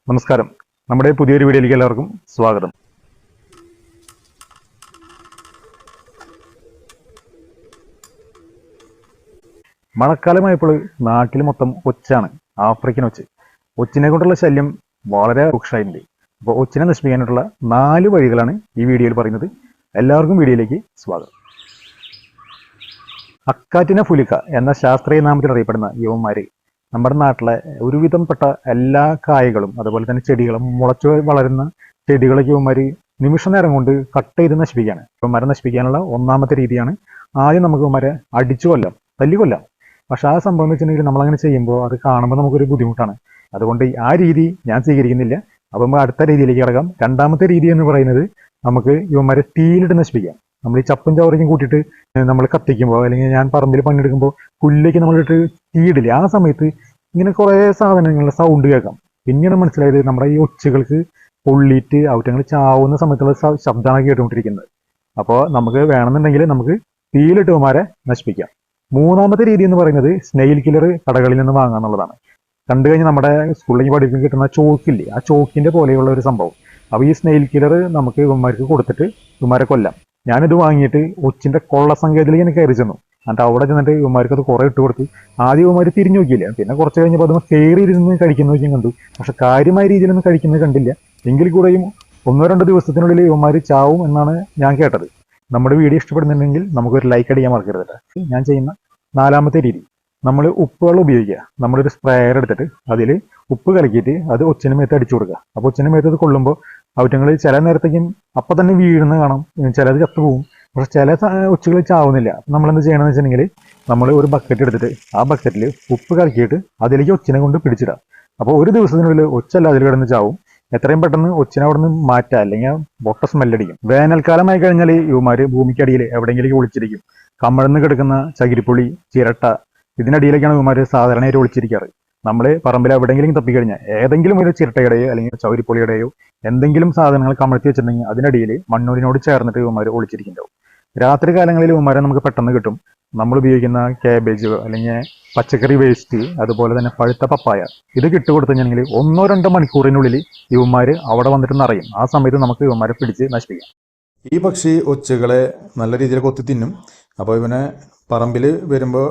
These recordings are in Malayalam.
നമസ്കാരം. നമ്മുടെ പുതിയൊരു വീഡിയോയിലേക്ക് എല്ലാവർക്കും സ്വാഗതം. മഴക്കാലമായപ്പോൾ നാട്ടിൽ മൊത്തം ഒച്ചാണ്, ആഫ്രിക്കൻ ഒച്ച്. ഒച്ചിനെ കൊണ്ടുള്ള ശല്യം വളരെ രൂക്ഷമായിട്ടുണ്ട്. അപ്പോൾ ഒച്ചിനെ നശിപ്പിക്കാനായിട്ടുള്ള 4 വഴികളാണ് ഈ വീഡിയോയിൽ പറയുന്നത്. എല്ലാവർക്കും വീഡിയോയിലേക്ക് സ്വാഗതം. അക്കാറ്റിന ഫുലിക്ക എന്ന ശാസ്ത്രീയ നാമത്തിൽ അറിയപ്പെടുന്ന യുവന്മാര് നമ്മുടെ നാട്ടിലെ ഒരുവിധംപ്പെട്ട എല്ലാ കായകളും അതുപോലെ തന്നെ ചെടികളും മുളച്ചു വളരുന്ന ചെടികളൊക്കെ ഇവന്മാര് നിമിഷ നേരം കൊണ്ട് കട്ട് ചെയ്ത് നശിപ്പിക്കുകയാണ്. ഇവന്മാരെ നശിപ്പിക്കാനുള്ള ഒന്നാമത്തെ രീതിയാണ് ആദ്യം നമുക്ക് ഇവന്മാരെ അടിച്ചു കൊല്ലാം, തല്ലിക്കൊല്ലാം. പക്ഷെ ആ സംഭവം എന്ന് വെച്ചിട്ടുണ്ടെങ്കിൽ നമ്മളങ്ങനെ ചെയ്യുമ്പോൾ അത് കാണുമ്പോൾ നമുക്കൊരു ബുദ്ധിമുട്ടാണ്. അതുകൊണ്ട് ആ രീതി ഞാൻ സ്വീകരിക്കുന്നില്ല. അപ്പം നമുക്ക് അടുത്ത രീതിയിലേക്ക് കിടക്കാം. രണ്ടാമത്തെ രീതി എന്ന് പറയുന്നത് നമുക്ക് ഇവന്മാരെ തീയിലിട്ട് നശിപ്പിക്കാം. നമ്മൾ ഈ ചപ്പും ചവറയ്ക്കും കൂട്ടിയിട്ട് നമ്മൾ കത്തിക്കുമ്പോൾ അല്ലെങ്കിൽ ഞാൻ പറമ്പിൽ പണിയെടുക്കുമ്പോൾ പുല്ലേക്ക് നമ്മളിട്ട് തീയിടില്ല. ആ സമയത്ത് ഇങ്ങനെ കുറേ സാധനങ്ങളുടെ സൗണ്ട് കേൾക്കാം. പിന്നെയാണ് മനസ്സിലായത് നമ്മുടെ ഈ ഒച്ചുകൾക്ക് പൊള്ളിയിട്ട് ഔറ്റങ്ങൾ ചാവുന്ന സമയത്തുള്ള ശബ്ദമാണ് കേട്ടുകൊണ്ടിരിക്കുന്നത്. അപ്പോൾ നമുക്ക് വേണമെന്നുണ്ടെങ്കിൽ നമുക്ക് തീയിലിട്ട് ഇവന്മാരെ നശിപ്പിക്കാം. മൂന്നാമത്തെ രീതി എന്ന് പറയുന്നത് സ്നെയിൽ കില്ലർ കടകളിൽ നിന്ന് വാങ്ങുക എന്നുള്ളതാണ്. കണ്ടു കഴിഞ്ഞാൽ നമ്മുടെ സ്കൂളിലേക്ക് പഠിപ്പിക്കാൻ കിട്ടുന്ന ചോക്കില്ലേ, ആ ചോക്കിന്റെ പോലെയുള്ള ഒരു സംഭവം. അപ്പോൾ ഈ സ്നെയിൽ കില്ലർ നമുക്ക് ഇവന്മാർക്ക് കൊടുത്തിട്ട് ഇവന്മാരെ കൊല്ലാം. ഞാനിത് വാങ്ങിയിട്ട് ഒച്ചിന്റെ കൊള്ളസങ്കേതത്തിലേക്ക് എനിക്ക് കയറി ചെന്നു. എന്നിട്ട് അവിടെ ചെന്നിട്ട് ഇവന്മാർക്ക് അത് കുറെ ഇട്ട് കൊടുത്തു. ആദ്യം ഇവന്മാർ തിരിഞ്ഞു നോക്കിയില്ല, പിന്നെ കുറച്ച് കഴിഞ്ഞപ്പോൾ അത് കയറി ഇരുന്ന് കഴിക്കുന്നതൊക്കെ കണ്ടു. പക്ഷെ കാര്യമായ രീതിയിലൊന്നും കഴിക്കുന്നത് കണ്ടില്ല. എങ്കിൽ കൂടെയും 1-2 ദിവസത്തിനുള്ളിൽ ഇവന്മാർ ചാവും എന്നാണ് ഞാൻ കേട്ടത്. നമ്മുടെ വീഡിയോ ഇഷ്ടപ്പെടുന്നുണ്ടെങ്കിൽ നമുക്കൊരു ലൈക്ക് അടിക്കാൻ മറക്കരുത്. ഞാൻ ചെയ്യുന്ന 4ാമത്തെ രീതി, നമ്മൾ ഉപ്പുവെള്ളം ഉപയോഗിക്കുക. നമ്മളൊരു സ്പ്രേയർ എടുത്തിട്ട് അതിൽ ഉപ്പ് കലക്കിയിട്ട് അത് ഒച്ചിന് മേത്ത് അടിച്ചു കൊടുക്കുക. അപ്പോൾ ഒച്ചിന് മേത്ത് അത് കൊള്ളുമ്പോൾ ഔറ്റങ്ങൾ ചില നേരത്തേക്കും അപ്പം തന്നെ വീഴുന്ന കാണാം, ചിലത് ചത്തുപോകും. പക്ഷെ ചില ഒച്ചുകൾ ചാവുന്നില്ല. നമ്മൾ എന്ത് ചെയ്യണമെന്ന് വെച്ചിട്ടുണ്ടെങ്കിൽ നമ്മൾ ഒരു ബക്കറ്റ് എടുത്തിട്ട് ആ ബക്കറ്റിൽ ഉപ്പ് കലക്കിയിട്ട് അതിലേക്ക് ഒച്ചിനെ കൊണ്ട് പിടിച്ചിടാം. അപ്പോൾ ഒരു ദിവസത്തിനുള്ളിൽ ഒച്ചല്ല അതിൽ കിടന്ന് ചാവും. എത്രയും പെട്ടെന്ന് ഒച്ചിനെ അവിടെ നിന്ന് മാറ്റുക, അല്ലെങ്കിൽ ബൊട്ട സ്മെല്ലടിക്കും. വേനൽക്കാലമായി കഴിഞ്ഞാൽ ഇവന്മാര് ഭൂമിക്കടിയിൽ എവിടെയെങ്കിലും ഒളിച്ചിരിക്കും. കമഴ്ന്ന് കിടക്കുന്ന ചകിരിപ്പുളി, ചിരട്ട, ഇതിനടിയിലേക്കാണ് ഇവന്മാര് സാധാരണയായിട്ട് ഒളിച്ചിരിക്കാറ്. നമ്മൾ പറമ്പിൽ എവിടെയെങ്കിലും തപ്പിക്കഴിഞ്ഞാൽ ഏതെങ്കിലും ഒരു ചിരട്ടയുടെയോ അല്ലെങ്കിൽ ചകിരിപ്പുളിയുടെയോ എന്തെങ്കിലും സാധനങ്ങൾ കമഴ്ത്തി വെച്ചിട്ടുണ്ടെങ്കിൽ അതിനടിയിൽ മണ്ണൂരിനോട് ചേർന്നിട്ട് ഇവന്മാർ ഒളിച്ചിരിക്കുന്നുണ്ടാവും. രാത്രി കാലങ്ങളിൽ ഇവന്മാരെ നമുക്ക് പെട്ടെന്ന് കിട്ടും. നമ്മൾ ഉപയോഗിക്കുന്ന കാബേജ് അല്ലെങ്കിൽ പച്ചക്കറി വേസ്റ്റ്, അതുപോലെ തന്നെ പഴുത്ത പപ്പായ, ഇത് കിട്ടുകൊടുത്തു കഴിഞ്ഞാൽ 1-2 മണിക്കൂറിനുള്ളിൽ ഇവന്മാര് അവിടെ വന്നിട്ട് നിറയും. ആ സമയത്ത് നമുക്ക് ഇവന്മാരെ പിടിച്ച് നശിപ്പിക്കാം. ഈ പക്ഷി ഒച്ചുകളെ നല്ല രീതിയിൽ കൊത്തി തിന്നും. അപ്പോൾ ഇവനെ പറമ്പിൽ വരുമ്പോൾ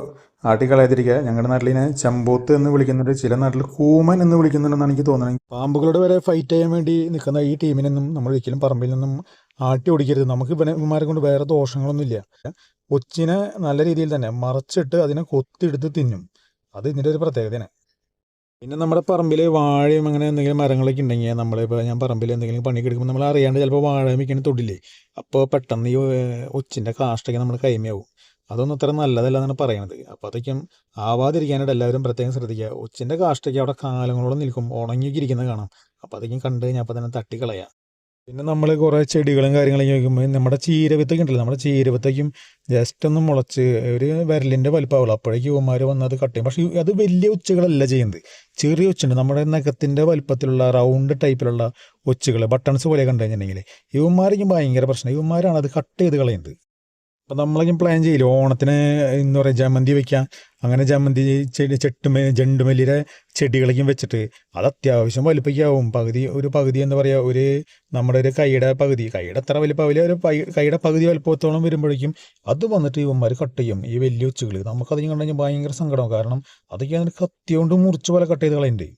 ആട്ടിക്കളയാതിരിക്കുക. ഞങ്ങളുടെ നാട്ടിൽ ഇതിനെ ചെമ്പോത്ത് എന്ന് വിളിക്കുന്നുണ്ട്, ചില നാട്ടിൽ കൂമൻ എന്ന് വിളിക്കുന്നുണ്ടെന്നാണ് എനിക്ക് തോന്നുന്നത്. പാമ്പുകളുടെ വരെ ഫൈറ്റ് ചെയ്യാൻ വേണ്ടി നിൽക്കുന്ന ഈ ടീമിനൊന്നും നമ്മൾ ഒരിക്കലും പറമ്പിൽ നിന്നും ആട്ടി ഓടിക്കരുത്. നമുക്ക് ഇവന്മാരെ കൊണ്ട് വേറെ ദോഷങ്ങളൊന്നുമില്ല. ഒച്ചിനെ നല്ല രീതിയിൽ തന്നെ മറച്ചിട്ട് അതിനെ കൊത്തിയെടുത്ത് തിന്നും. അത് ഇതിൻ്റെ ഒരു പ്രത്യേകതയാണ്. പിന്നെ നമ്മുടെ പറമ്പിൽ വാഴയും അങ്ങനെ എന്തെങ്കിലും മരങ്ങളൊക്കെ ഉണ്ടെങ്കിൽ നമ്മളിപ്പോൾ ഞാൻ പറമ്പിൽ എന്തെങ്കിലും പണിക്ക് എടുക്കുമ്പോൾ നമ്മൾ അറിയാണ്ട് ചിലപ്പോൾ വാഴ മിക്കണ തൊടില്ലേ, അപ്പോൾ പെട്ടെന്ന് ഈ ഒച്ചിൻ്റെ കാഷ്ടൊക്കെ നമ്മൾ കൈമയാവും. അതൊന്നും അത്ര നല്ലതല്ല എന്നാണ് പറയുന്നത്. അപ്പോൾ അതൊക്കെയും ആവാതിരിക്കാനായിട്ട് എല്ലാവരും പ്രത്യേകം ശ്രദ്ധിക്കുക. ഒച്ചിൻ്റെ കാഷ്ടൊക്കെ അവിടെ കാലങ്ങളോളം നിൽക്കും, ഉണങ്ങിയിരിക്കുന്നത് കാണാം. അപ്പോൾ അതൊക്കെയും കണ്ടു കഴിഞ്ഞാൽ അപ്പോൾ തന്നെ തട്ടിക്കളയാം. പിന്നെ നമ്മൾ കുറേ ചെടികളും കാര്യങ്ങളൊക്കെ വയ്ക്കുമ്പോൾ നമ്മുടെ ചീരവിത്തൊക്കെ ഉണ്ടല്ലോ, നമ്മുടെ ചീരവിത്തൊക്കെയും ജസ്റ്റ് ഒന്ന് മുളച്ച് ഒരു വിരലിൻ്റെ വലിപ്പമാവുള്ളൂ. അപ്പോഴേക്കും ഇവന്മാർ വന്ന് അത് കട്ട് ചെയ്യും. പക്ഷേ അത് വലിയ ഒച്ചുകളല്ല ചെയ്യുന്നത്, ചെറിയ ഒച്ചുണ്ട്. നമ്മുടെ നഖത്തിൻ്റെ വലിപ്പത്തിലുള്ള റൗണ്ട് ടൈപ്പിലുള്ള ഒച്ചുകൾ, ബട്ടൺസ് പോലെ കണ്ടു കഴിഞ്ഞിട്ടുണ്ടെങ്കിൽ ഇവന്മാരേക്കും ഭയങ്കര പ്രശ്നം. ഇവന്മാരാണ് അത് കട്ട് ചെയ്ത് കളയുന്നത്. അപ്പം നമ്മളൊക്കെ പ്ലാൻ ചെയ്യില്ല ഓണത്തിന് എന്താ പറയുക ജമന്തി വയ്ക്കാം. അങ്ങനെ ജമന്തി ജണ്ടുമല്ലിയുടെ ചെടികളൊക്കെയും വെച്ചിട്ട് അത് അത്യാവശ്യം വലിപ്പിക്കാവും. ഒരു പകുതി എന്താ പറയുക, നമ്മുടെ ഒരു കൈയുടെ എത്ര വലിപ്പമാവില്ല, ഒരു കൈയുടെ പകുതി വലിപ്പത്തോളം വരുമ്പോഴേക്കും അത് വന്നിട്ട് ഇവന്മാർ കട്ട് ചെയ്യും, ഈ വലിയ ഉച്ചകൾ. നമുക്കതിന് കണ്ടു കഴിഞ്ഞാൽ ഭയങ്കര സങ്കടം. കാരണം അതൊക്കെ അതിന് കത്തി കൊണ്ട് മുറിച്ച് പോലെ കട്ട് ചെയ്ത് കളയുന്നുണ്ട്.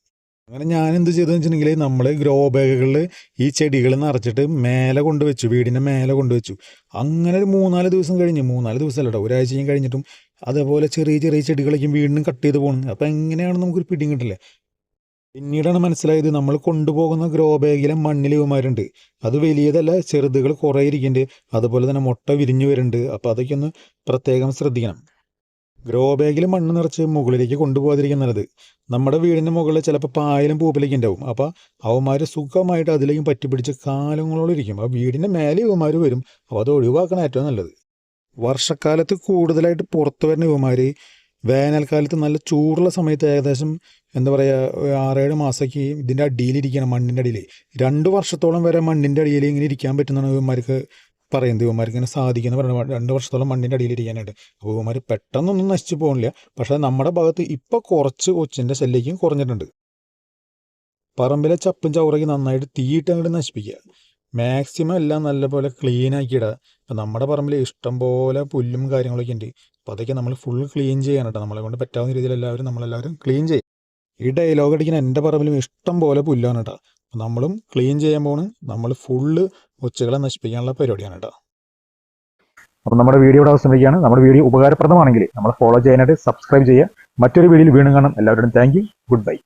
അങ്ങനെ ഞാൻ എന്ത് ചെയ്തതെന്ന് വെച്ചിട്ടുണ്ടെങ്കിൽ നമ്മൾ ഗ്രോ ബാഗുകളിൽ ഈ ചെടികൾ നിറച്ചിട്ട് മേലെ കൊണ്ടുവച്ചു, വീടിൻ്റെ മേലെ കൊണ്ടുവച്ചു. അങ്ങനെ ഒരു 3-4 ദിവസം കഴിഞ്ഞ്, 3-4 ദിവസമല്ല കേട്ടോ, ഒരാഴ്ചയും കഴിഞ്ഞിട്ടും അതേപോലെ ചെറിയ ചെറിയ ചെടികളൊക്കെ വീണ്ടും കട്ട് ചെയ്ത് പോകുന്നത്. അപ്പോൾ എങ്ങനെയാണ് നമുക്കൊരു പിടിയും കിട്ടില്ല. പിന്നീടാണ് മനസ്സിലായത് നമ്മൾ കൊണ്ടുപോകുന്ന ഗ്രോ ബാഗിലെ മണ്ണിൽ ഇവന്മാരുണ്ട്. അത് വലിയതല്ല, ചെറുതുകൾ കുറേ ഇരിക്കുന്നുണ്ട്. അതുപോലെ തന്നെ മുട്ട വിരിഞ്ഞു വരുന്നുണ്ട്. അപ്പോൾ അതൊക്കെ ഒന്ന് പ്രത്യേകം ശ്രദ്ധിക്കണം. ഗ്രോ ബാഗിൽ മണ്ണ് നിറച്ച് മുകളിലേക്ക് കൊണ്ടുപോകാതിരിക്കാൻ നല്ലത്. നമ്മുടെ വീടിൻ്റെ മുകളിൽ ചിലപ്പോൾ പായലും പൂപ്പിലേക്ക് ഉണ്ടാവും. അപ്പോൾ അവന്മാർ സുഖമായിട്ട് അതിലേക്കും പറ്റിപ്പിടിച്ച് കാലങ്ങളോളം ഇരിക്കും. ആ വീടിൻ്റെ മേലെ ഇവന്മാർ വരും. അപ്പോൾ അത് ഒഴിവാക്കണം ഏറ്റവും നല്ലത്. വർഷക്കാലത്ത് കൂടുതലായിട്ട് പുറത്ത് വരുന്ന ഇവന്മാർ വേനൽക്കാലത്ത് നല്ല ചൂടുള്ള സമയത്ത് ഏകദേശം എന്താ പറയുക 6-7 മാസമൊക്കെ ഇതിൻ്റെ അടിയിലിരിക്കണം, മണ്ണിൻ്റെ അടിയിൽ. 2 വർഷത്തോളം വരെ മണ്ണിൻ്റെ അടിയിൽ ഇങ്ങനെ ഇരിക്കാൻ പറ്റുന്നതാണ് ഇവന്മാർക്ക് പറയുന്നത്. ഇവന്മാർക്ക് ഇങ്ങനെ സാധിക്കുന്ന പറയുന്നത് 2 വർഷത്തോളം മണ്ണിൻ്റെ അടിയിലിരിക്കാനായിട്ട്. അപ്പോൾ ഇവന്മാർ പെട്ടെന്നൊന്നും നശിച്ചു പോകില്ല. പക്ഷേ നമ്മുടെ ഭാഗത്ത് ഇപ്പോൾ കുറച്ച് ഒച്ചിൻ്റെ ശല്യം കുറഞ്ഞിട്ടുണ്ട്. പറമ്പിലെ ചപ്പും ചവറൊക്കെ നന്നായിട്ട് തീയിട്ട് അങ്ങോട്ട് നശിപ്പിക്കുക. മാക്സിമം എല്ലാം നല്ലപോലെ ക്ലീൻ ആക്കിയിടുക. ഇപ്പം നമ്മുടെ പറമ്പിൽ ഇഷ്ടം പോലെ പുല്ലും കാര്യങ്ങളൊക്കെ ഉണ്ട്. അപ്പോൾ അതൊക്കെ നമ്മൾ ഫുൾ ക്ലീൻ ചെയ്യാൻ കേട്ടോ. നമ്മളെ കൊണ്ട് പറ്റാവുന്ന രീതിയിൽ നമ്മളെല്ലാവരും ക്ലീൻ ചെയ്യും. ഈ ഡയലോഗ് അടിക്കുന്ന എൻ്റെ പറമ്പിലും ഇഷ്ടം പോലെ പുല്ലാണ് കേട്ടോ. നമ്മളും ക്ലീൻ ചെയ്യാൻ പോണ്. നമ്മൾ ഫുള്ള് ഒച്ചകളെ നശിപ്പിക്കാനുള്ള പരിപാടിയാണ് കേട്ടോ. അപ്പം നമ്മുടെ വീഡിയോ ഇവിടെ അവസാനിക്കുകയാണ്. നമ്മുടെ വീഡിയോ ഉപകാരപ്രദമാണെങ്കിൽ നമ്മൾ ഫോളോ ചെയ്യാനായിട്ട് സബ്സ്ക്രൈബ് ചെയ്യുക. മറ്റൊരു വീഡിയോയിൽ വീണ്ടും കാണാം. എല്ലാവരോടും താങ്ക് യു. Good bye.